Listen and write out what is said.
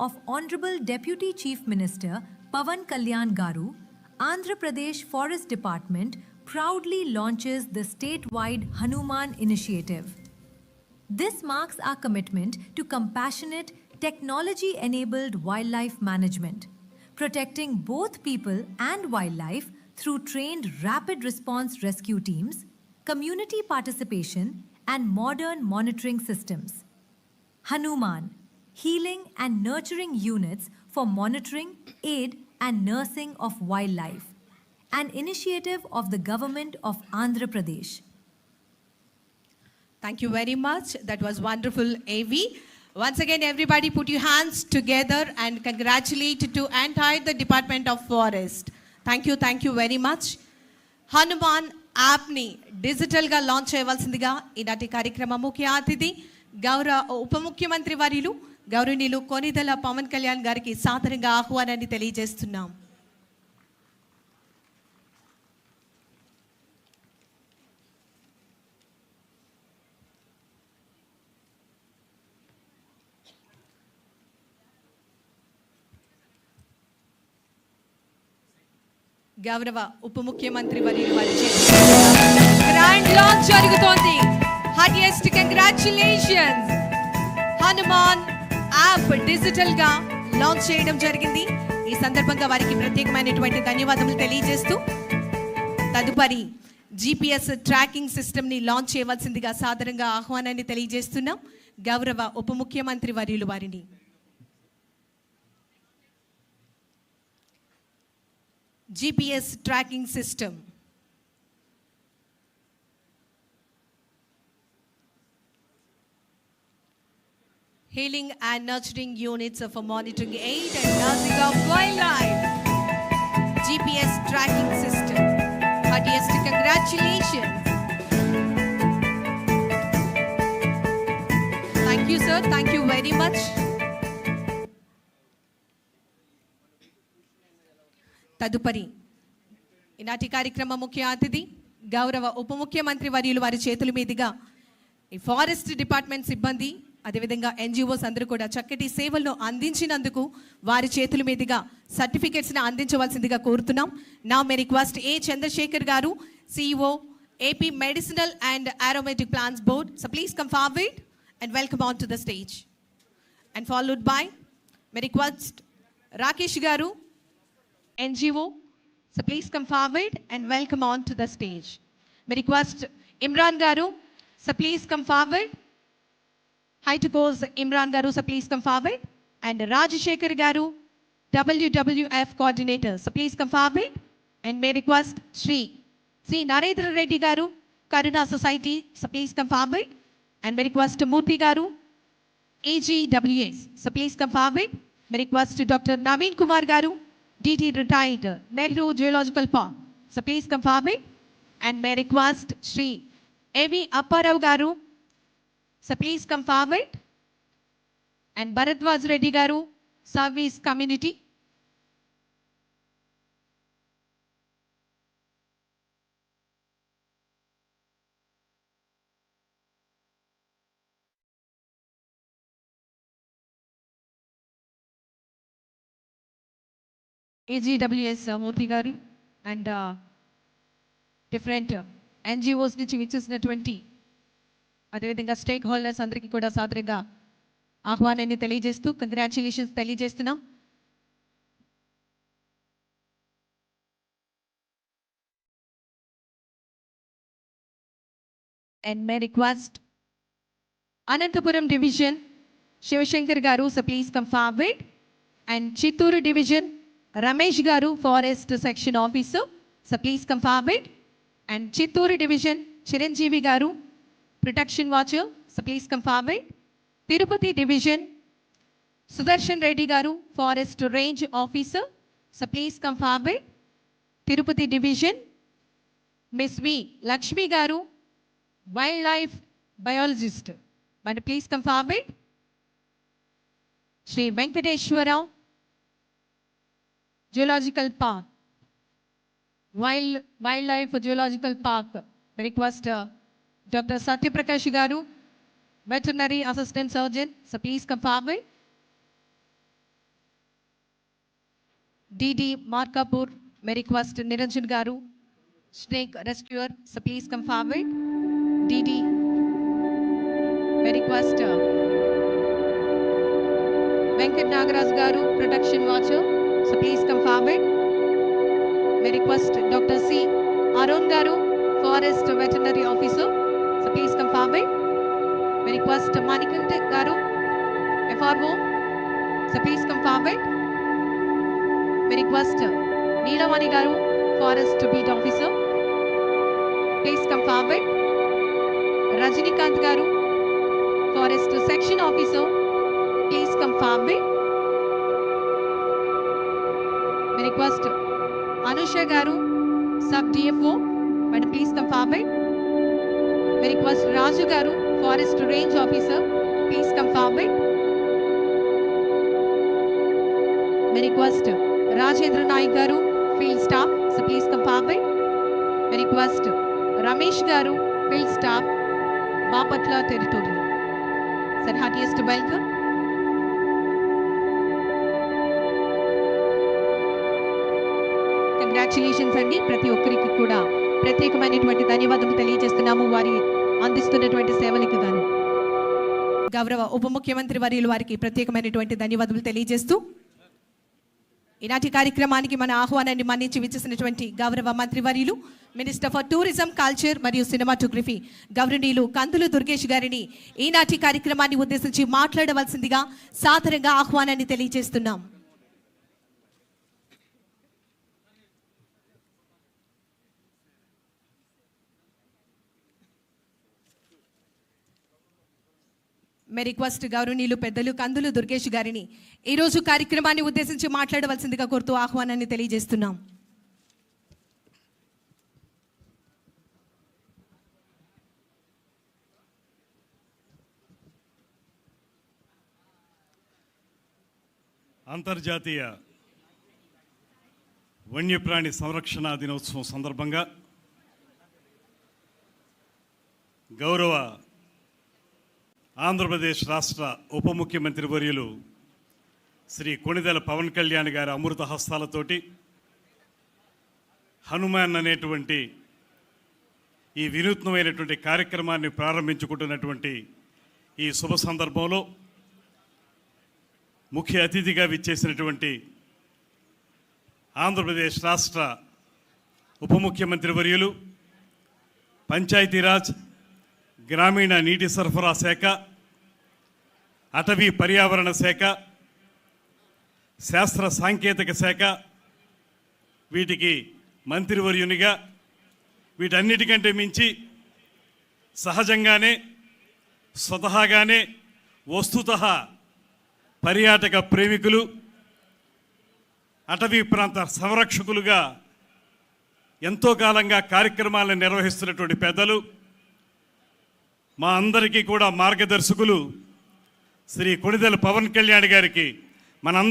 of Honorable Deputy Chief Minister Pavan Kalyan Garu, Andhra Pradesh Forest Department proudly launches the statewide Hanuman initiative. This marks our commitment to compassionate, technology-enabled wildlife management, protecting both people and wildlife through trained rapid response rescue teams, community participation, and modern monitoring systems. Hanuman, healing and nurturing units for monitoring, aid, and nursing of wildlife, an initiative of the government of Andhra Pradesh. Thank you very much. That was wonderful, AV. Once again, everybody put your hands together and congratulate to the Department of Forest. Thank you very much. Hanuman app ni digital ga launch cheyavalsindiga inati కార్యక్రమ ముఖ్య అతిథి గౌరవ ఉప ముఖ్యమంత్రి వర్యులు గౌరవనీయులు కొనిదెల పవన్ కళ్యాణ్ గారికి సాదరంగా ఆహ్వానాన్ని తెలియజేస్తున్నాం. గౌరవ ఉప ముఖ్యమంత్రి వర్యులు వారి గ్రాండ్ లాంచ్ జరుగుతోంది. Heartiest congratulations. Hanuman app digital గా లాంచ్ చేయడం జరిగింది. ఈ సందర్భంగా వారికి ప్రత్యేకమైనటువంటి ధన్యవాదాలు తెలియజేస్తూ తదుపరి GPS ట్రాకింగ్ సిస్టమ్ ని లాంచ్ చేయవలసిందిగా సాదరంగా ఆహ్వానాన్ని తెలియజేస్తున్నాం గౌరవ ఉప ముఖ్యమంత్రి వర్యులు వారిని. GPS tracking system. Healing and nurturing units for monitoring aid and nursing of wildlife. GPS tracking system. Heartiest congratulations. Thank you, sir. Thank you very much. తదుపరి ఈనాటి కార్యక్రమ ముఖ్య అతిథి గౌరవ ఉప ముఖ్యమంత్రి వర్యులు వారి చేతుల మీదుగా ఈ ఫారెస్ట్ డిపార్ట్మెంట్ సిబ్బంది అదేవిధంగా NGOs అందరూ కూడా చక్కటి సేవలను అందించినందుకు వారి చేతుల మీదుగా సర్టిఫికెట్స్ని అందించవలసిందిగా కోరుతున్నాం. నా మే రిక్వెస్ట్ A. చంద్రశేఖర్ గారు, CEO AP Medicinal and Aromatic Plants Board, so please come forward and welcome on to the stage. And followed by may request Rakesh garu, NGO, so please come forward and welcome on to the stage. May request Imran Garu, so please come forward. Height goes Imran Garu, so please come forward. And Rajashekar Garu, WWF coordinator, so please come forward. And may request Sri Narendra Reddy Garu, Karuna Society, so please come forward. And may request Murthy Garu, AGWS, so please come forward. May request Dr. Naveen Kumar Garu, DT retired, Nehru Geological Park, so please come forward. And may request Sri A.V. Apparao Garu, so please come forward. And Bharadwaj Reddy Garu, Service Community. AGWS Murthy Garu and different NGOs నుంచి విచ్చేసినటువంటి అదేవిధంగా stake holders అందరికీ కూడా సాదరంగా ఆహ్వానాన్ని తెలియజేస్తూ congratulations తెలియజేస్తున్నాం. And may request Anantapuram Division Shivashankar Garu, so please come forward. And Chittoor Division Ramesh Garu, Forest Section Officer, so please come forward. And Chittoor Division Chiranjeevi Garu, Protection Watcher, so please come forward. Tirupati Division Sudarshan Reddy Garu, Forest Range Officer, so please come forward. Tirupati Division Miss V. Lakshmi Garu, Wildlife Biologist, but please come forward. Sri Venkateshwara Geological Park, Wildlife Geological Park, request Dr. Satyaprakash Garu, Veterinary Assistant Surgeon, so please come forward. DD Markapur, may request Niranjan Garu, snake rescuer, so please come forward. DD, may request Venkat Nagaraj Garu, protection watcher, so please come forward. May request Dr. C. Arun Garu, forest veterinary officer, so please come forward. May request Manikanta Garu, FRO, so please come forward. May request Neelamani Garu, forest beat officer, please come forward. Rajinikanth Garu, forest section officer, please come forward. May request Anusha Garu, sub DFO, madam please come forward. May request Raju Garu, forest range officer, please come forward. May request Rajendra Naik Garu, field staff, so please come forward. May request Ramesh Garu, field staff, Bapatla territory. Sir, heartiest welcome. Congratulations అండి. ప్రతి ఒక్కరికి కూడా ప్రత్యేకమైనటువంటి ధన్యవాదాలు తెలియజేస్తున్నాము వారి అందిస్తున్నటువంటి సేవలకు గాను. గౌరవ ఉప ముఖ్యమంత్రి వర్యులు వారికి ప్రత్యేకమైనటువంటి ధన్యవాదాలు తెలియజేస్తూ ఈనాటి కార్యక్రమానికి మన ఆహ్వానాన్ని మన్నించి విచ్చేసినటువంటి గౌరవ మంత్రివర్యులు మినిస్టర్ ఫర్ టూరిజం, కల్చర్ మరియు సినిమాటోగ్రఫీ గౌరవనీయులు కందులు దుర్గేష్ గారిని ఈనాటి కార్యక్రమాన్ని ఉద్దేశించి మాట్లాడవలసిందిగా సాదరంగా ఆహ్వానాన్ని తెలియజేస్తున్నాం. మే రిక్వెస్ట్ గౌరవనీయులు పెద్దలు కందులు దుర్గేష్ గారిని ఈరోజు కార్యక్రమాన్ని ఉద్దేశించి మాట్లాడవలసిందిగా కోరుతూ ఆహ్వానాన్ని తెలియజేస్తున్నాం. అంతర్జాతీయ వన్యప్రాణి సంరక్షణ దినోత్సవం సందర్భంగా గౌరవ ఆంధ్రప్రదేశ్ రాష్ట్ర ఉప ముఖ్యమంత్రి వర్యులు శ్రీ కొణిదెల పవన్ కళ్యాణ్ గారి అమృత హస్తాలతోటి హనుమాన్ అనేటువంటి ఈ వినూత్నమైనటువంటి కార్యక్రమాన్ని ప్రారంభించుకుంటున్నటువంటి ఈ శుభ సందర్భంలో ముఖ్య అతిథిగా విచ్చేసినటువంటి ఆంధ్రప్రదేశ్ రాష్ట్ర ఉప ముఖ్యమంత్రి వర్యులు పంచాయతీరాజ్, గ్రామీణ నీటి సరఫరా శాఖ, అటవీ పర్యావరణ శాఖ, శాస్త్ర సాంకేతిక శాఖ, వీటికి మంత్రివర్యునిగా వీటన్నిటికంటే మించి సహజంగానే స్వతహాగానే వస్తుతః పర్యాటక ప్రేమికులు, అటవీ ప్రాంత సంరక్షకులుగా ఎంతో కాలంగా కార్యక్రమాలను నిర్వహిస్తున్నటువంటి పెద్దలు, మా అందరికీ కూడా మార్గదర్శకులు శ్రీ కొణిదెల పవన్ కళ్యాణ్ గారికి మన